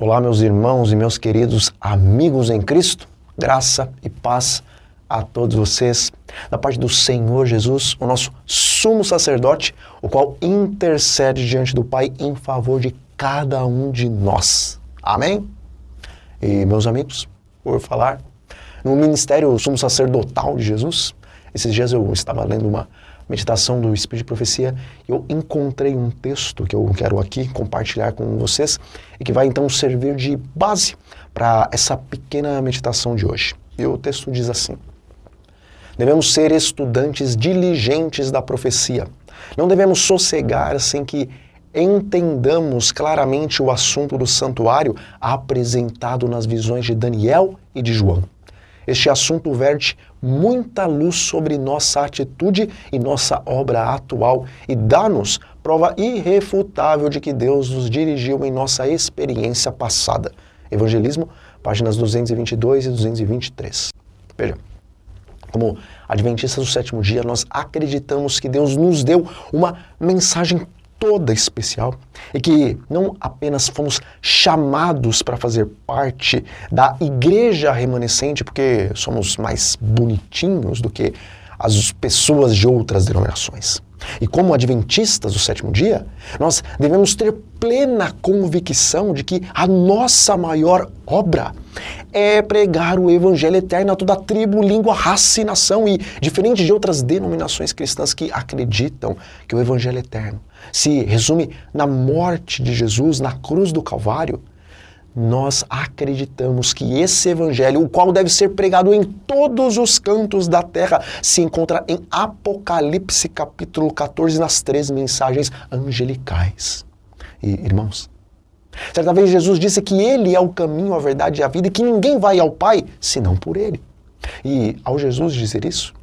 Olá, meus irmãos e meus queridos amigos em Cristo, graça e paz a todos vocês, da parte do Senhor Jesus, o nosso sumo sacerdote, o qual intercede diante do Pai em favor de cada um de nós. Amém? E, meus amigos, por falar no ministério sumo sacerdotal de Jesus, esses dias eu estava lendo uma meditação do Espírito de Profecia e eu encontrei um texto que eu quero aqui compartilhar com vocês e que vai então servir de base para essa pequena meditação de hoje. E o texto diz assim: devemos ser estudantes diligentes da profecia. Não devemos sossegar sem que entendamos claramente o assunto do santuário apresentado nas visões de Daniel e de João. Este assunto verte muita luz sobre nossa atitude e nossa obra atual e dá-nos prova irrefutável de que Deus nos dirigiu em nossa experiência passada. Evangelismo, páginas 222 e 223. Veja, como adventistas do sétimo dia, nós acreditamos que Deus nos deu uma mensagem toda especial e que não apenas fomos chamados para fazer parte da igreja remanescente porque somos mais bonitinhos do que as pessoas de outras denominações. E como adventistas do sétimo dia, nós devemos ter plena convicção de que a nossa maior obra é pregar o evangelho eterno a toda tribo, língua, raça e nação. E diferente de outras denominações cristãs que acreditam que o evangelho eterno se resume na morte de Jesus na cruz do Calvário, nós acreditamos que esse evangelho, o qual deve ser pregado em todos os cantos da terra, se encontra em Apocalipse capítulo 14, nas 3 mensagens angelicais. E, irmãos, certa vez Jesus disse que Ele é o caminho, a verdade e a vida e que ninguém vai ao Pai senão por Ele. E ao Jesus dizer isso,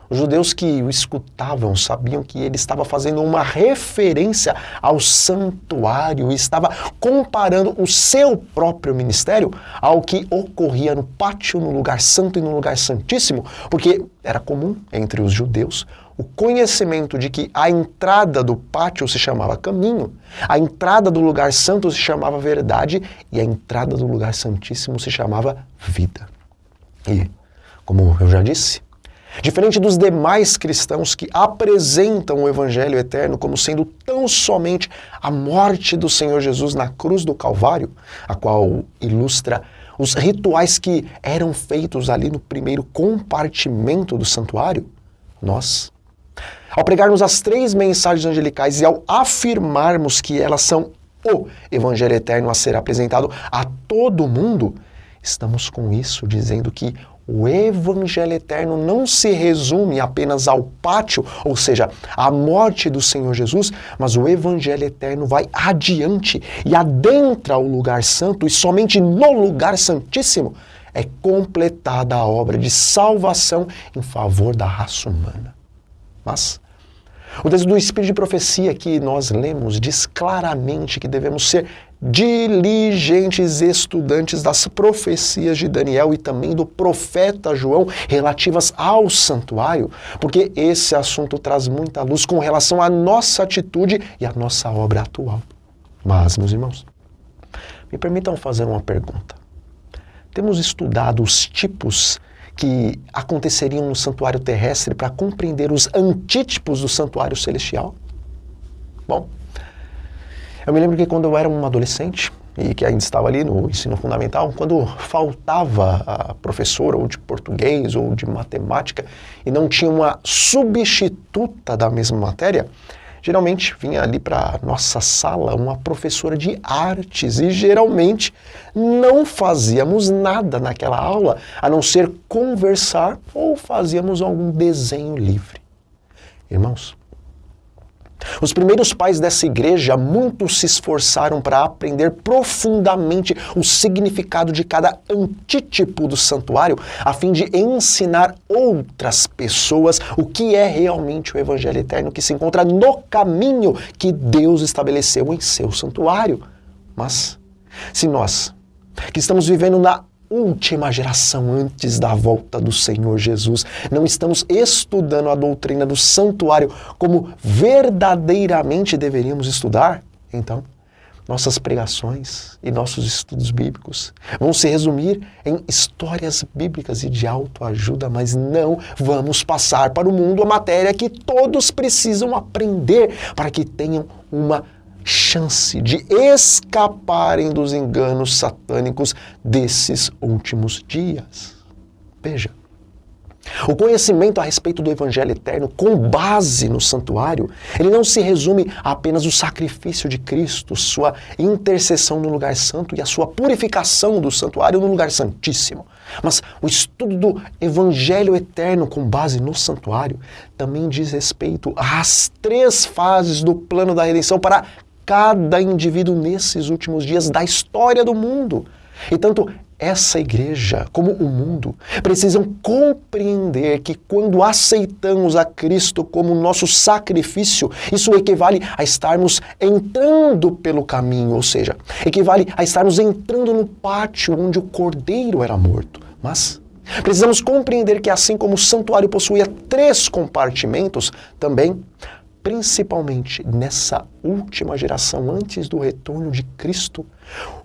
os judeus que o escutavam sabiam que ele estava fazendo uma referência ao santuário e estava comparando o seu próprio ministério ao que ocorria no pátio, no lugar santo e no lugar santíssimo, porque era comum entre os judeus o conhecimento de que a entrada do pátio se chamava caminho, a entrada do lugar santo se chamava verdade e a entrada do lugar santíssimo se chamava vida. E, como eu já disse, diferente dos demais cristãos que apresentam o evangelho eterno como sendo tão somente a morte do Senhor Jesus na cruz do Calvário, a qual ilustra os rituais que eram feitos ali no primeiro compartimento do santuário, nós, ao pregarmos as 3 mensagens angelicais e ao afirmarmos que elas são o evangelho eterno a ser apresentado a todo mundo, estamos com isso dizendo que o evangelho eterno não se resume apenas ao pátio, ou seja, à morte do Senhor Jesus, mas o evangelho eterno vai adiante e adentra o lugar santo, e somente no lugar santíssimo é completada a obra de salvação em favor da raça humana. Mas o texto do Espírito de Profecia que nós lemos diz claramente que devemos ser diligentes estudantes das profecias de Daniel e também do profeta João relativas ao santuário, porque esse assunto traz muita luz com relação à nossa atitude e à nossa obra atual. Mas, meus irmãos, me permitam fazer uma pergunta. Temos estudado os tipos que aconteceriam no santuário terrestre para compreender os antítipos do santuário celestial? Bom, eu me lembro que quando eu era um adolescente, e que ainda estava ali no ensino fundamental, quando faltava a professora ou de português ou de matemática e não tinha uma substituta da mesma matéria, geralmente vinha ali para nossa sala uma professora de artes e geralmente não fazíamos nada naquela aula a não ser conversar ou fazíamos algum desenho livre. Irmãos, os primeiros pais dessa igreja muito se esforçaram para aprender profundamente o significado de cada antítipo do santuário, a fim de ensinar outras pessoas o que é realmente o evangelho eterno que se encontra no caminho que Deus estabeleceu em seu santuário. Mas, se nós, que estamos vivendo na última geração antes da volta do Senhor Jesus, não estamos estudando a doutrina do santuário como verdadeiramente deveríamos estudar, então nossas pregações e nossos estudos bíblicos vão se resumir em histórias bíblicas e de autoajuda, mas não vamos passar para o mundo a matéria que todos precisam aprender para que tenham uma chance de escaparem dos enganos satânicos desses últimos dias. Veja, o conhecimento a respeito do Evangelho eterno, com base no santuário, ele não se resume a apenas o sacrifício de Cristo, sua intercessão no lugar santo e a sua purificação do santuário no lugar santíssimo. Mas o estudo do Evangelho eterno com base no santuário também diz respeito às 3 fases do plano da redenção para cada indivíduo nesses últimos dias da história do mundo. E tanto essa igreja como o mundo precisam compreender que quando aceitamos a Cristo como nosso sacrifício, isso equivale a estarmos entrando pelo caminho, ou seja, equivale a estarmos entrando no pátio onde o cordeiro era morto. Mas precisamos compreender que assim como o santuário possuía 3 compartimentos, também, principalmente nessa última geração antes do retorno de Cristo,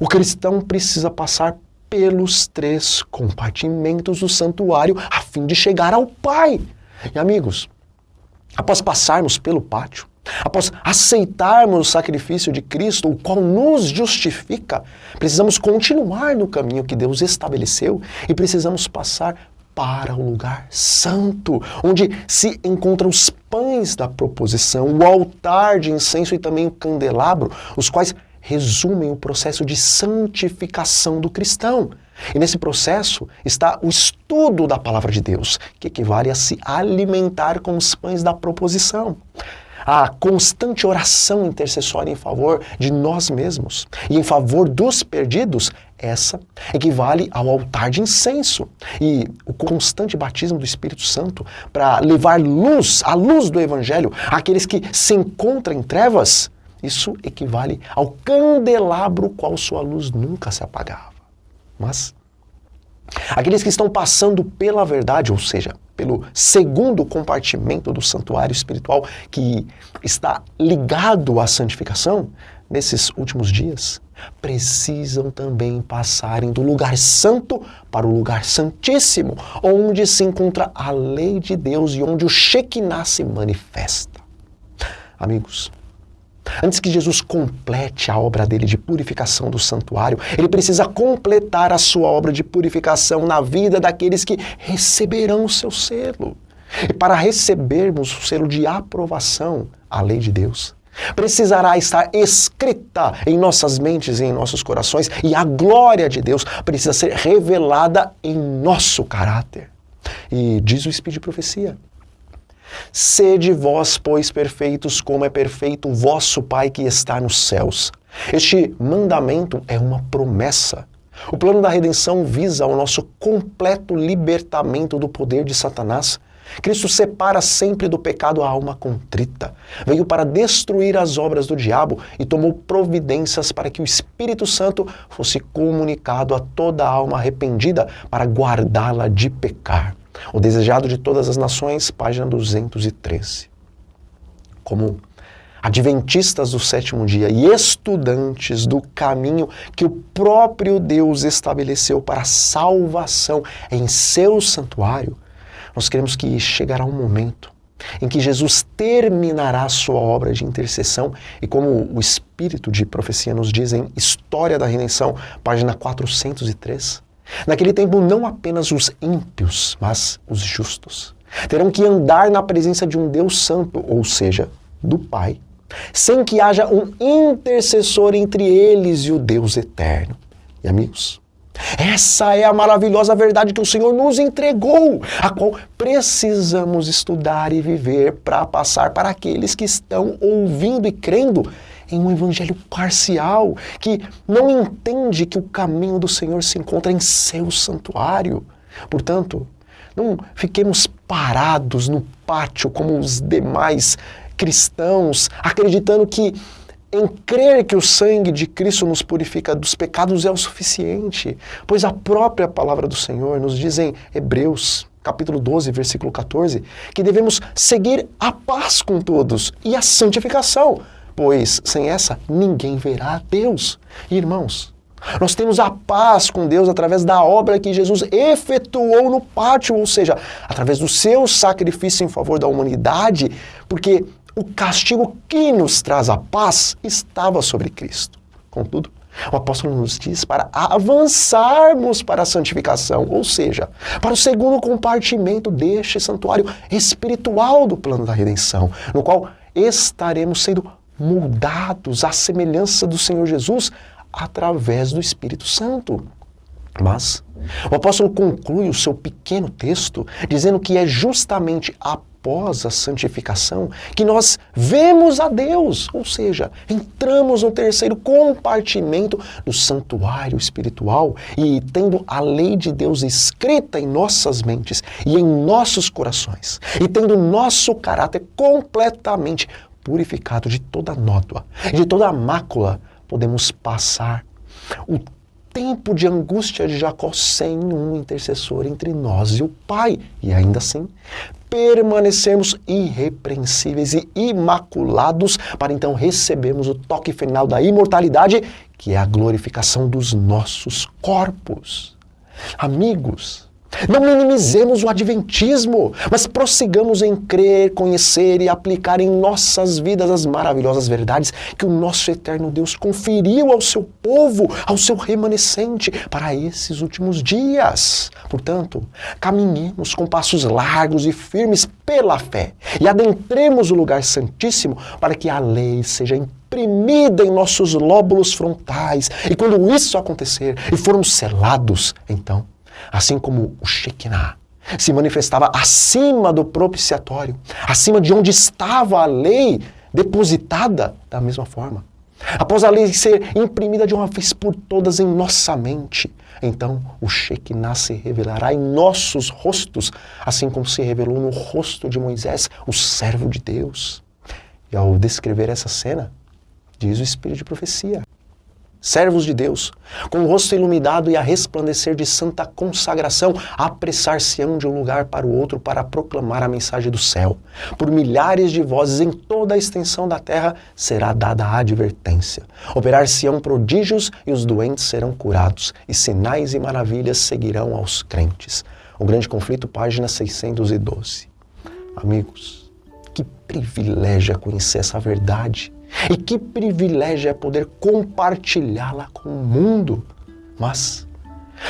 o cristão precisa passar pelos 3 compartimentos do santuário a fim de chegar ao Pai. E amigos, após passarmos pelo pátio, após aceitarmos o sacrifício de Cristo, o qual nos justifica, precisamos continuar no caminho que Deus estabeleceu e precisamos passar para o lugar santo, onde se encontram os pães da proposição, o altar de incenso e também o candelabro, os quais resumem o processo de santificação do cristão. E nesse processo está o estudo da palavra de Deus, que equivale a se alimentar com os pães da proposição. A constante oração intercessória em favor de nós mesmos e em favor dos perdidos, essa equivale ao altar de incenso. E o constante batismo do Espírito Santo para levar luz, a luz do Evangelho, àqueles que se encontram em trevas, isso equivale ao candelabro qual sua luz nunca se apagava. Mas aqueles que estão passando pela verdade, ou seja, pelo segundo compartimento do santuário espiritual que está ligado à santificação, nesses últimos dias, precisam também passarem do lugar santo para o lugar santíssimo, onde se encontra a lei de Deus e onde o Shekinah se manifesta. Amigos, antes que Jesus complete a obra dele de purificação do santuário, ele precisa completar a sua obra de purificação na vida daqueles que receberão o seu selo. E para recebermos o selo de aprovação, a lei de Deus precisará estar escrita em nossas mentes e em nossos corações, e a glória de Deus precisa ser revelada em nosso caráter. E diz o Espírito de Profecia: sede vós, pois, perfeitos, como é perfeito o vosso Pai que está nos céus. Este mandamento é uma promessa. O plano da redenção visa o nosso completo libertamento do poder de Satanás. Cristo separa sempre do pecado a alma contrita. Veio para destruir as obras do diabo e tomou providências para que o Espírito Santo fosse comunicado a toda a alma arrependida para guardá-la de pecar. O desejado de todas as nações, página 213. Como adventistas do 7º dia e estudantes do caminho que o próprio Deus estabeleceu para a salvação em seu santuário, nós queremos que chegará um momento em que Jesus terminará a sua obra de intercessão e, como o Espírito de Profecia nos diz em História da Redenção, página 403, naquele tempo não apenas os ímpios, mas os justos terão que andar na presença de um Deus santo, ou seja, do Pai, sem que haja um intercessor entre eles e o Deus eterno. E amigos, essa é a maravilhosa verdade que o Senhor nos entregou, a qual precisamos estudar e viver para passar para aqueles que estão ouvindo e crendo em um evangelho parcial, que não entende que o caminho do Senhor se encontra em seu santuário. Portanto, não fiquemos parados no pátio como os demais cristãos, acreditando que em crer que o sangue de Cristo nos purifica dos pecados é o suficiente, pois a própria palavra do Senhor nos diz em Hebreus, capítulo 12, versículo 14, que devemos seguir a paz com todos e a santificação, pois sem essa ninguém verá a Deus. Irmãos, nós temos a paz com Deus através da obra que Jesus efetuou no pátio, ou seja, através do seu sacrifício em favor da humanidade, porque o castigo que nos traz a paz estava sobre Cristo. Contudo, o apóstolo nos diz para avançarmos para a santificação, ou seja, para o segundo compartimento deste santuário espiritual do plano da redenção, no qual estaremos sendo moldados à semelhança do Senhor Jesus através do Espírito Santo. Mas o apóstolo conclui o seu pequeno texto dizendo que é justamente após a santificação que nós vemos a Deus, ou seja, entramos no terceiro compartimento do santuário espiritual e tendo a lei de Deus escrita em nossas mentes e em nossos corações, e tendo nosso caráter completamente purificado de toda nódoa, de toda mácula, podemos passar o tempo de angústia de Jacó sem um intercessor entre nós e o Pai. E ainda assim, permanecermos irrepreensíveis e imaculados para então recebermos o toque final da imortalidade, que é a glorificação dos nossos corpos. Amigos, não minimizemos o adventismo, mas prossigamos em crer, conhecer e aplicar em nossas vidas as maravilhosas verdades que o nosso eterno Deus conferiu ao seu povo, ao seu remanescente, para esses últimos dias. Portanto, caminhemos com passos largos e firmes pela fé e adentremos o lugar santíssimo para que a lei seja imprimida em nossos lóbulos frontais. E quando isso acontecer e formos selados, então, assim como o Shekinah se manifestava acima do propiciatório, acima de onde estava a lei depositada, da mesma forma, após a lei ser imprimida de uma vez por todas em nossa mente, então o Shekinah se revelará em nossos rostos, assim como se revelou no rosto de Moisés, o servo de Deus. E ao descrever essa cena, diz o Espírito de profecia: servos de Deus, com o rosto iluminado e a resplandecer de santa consagração, apressar-se-ão de um lugar para o outro para proclamar a mensagem do céu. Por milhares de vozes em toda a extensão da terra será dada a advertência. Operar-se-ão prodígios e os doentes serão curados, e sinais e maravilhas seguirão aos crentes. O Grande Conflito, página 612. Amigos, que privilégio é conhecer essa verdade. E que privilégio é poder compartilhá-la com o mundo. Mas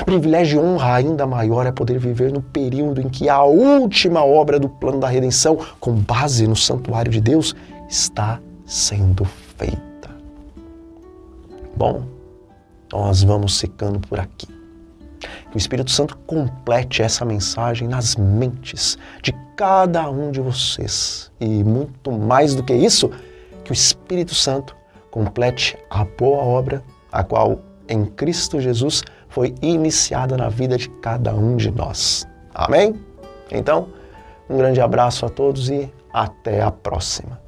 privilégio e honra ainda maior é poder viver no período em que a última obra do plano da redenção, com base no santuário de Deus, está sendo feita. Bom, nós vamos ficando por aqui. Que o Espírito Santo complete essa mensagem nas mentes de cada um de vocês. E muito mais do que isso, que o Espírito Santo complete a boa obra, a qual em Cristo Jesus foi iniciada na vida de cada um de nós. Amém? Então, um grande abraço a todos e até a próxima.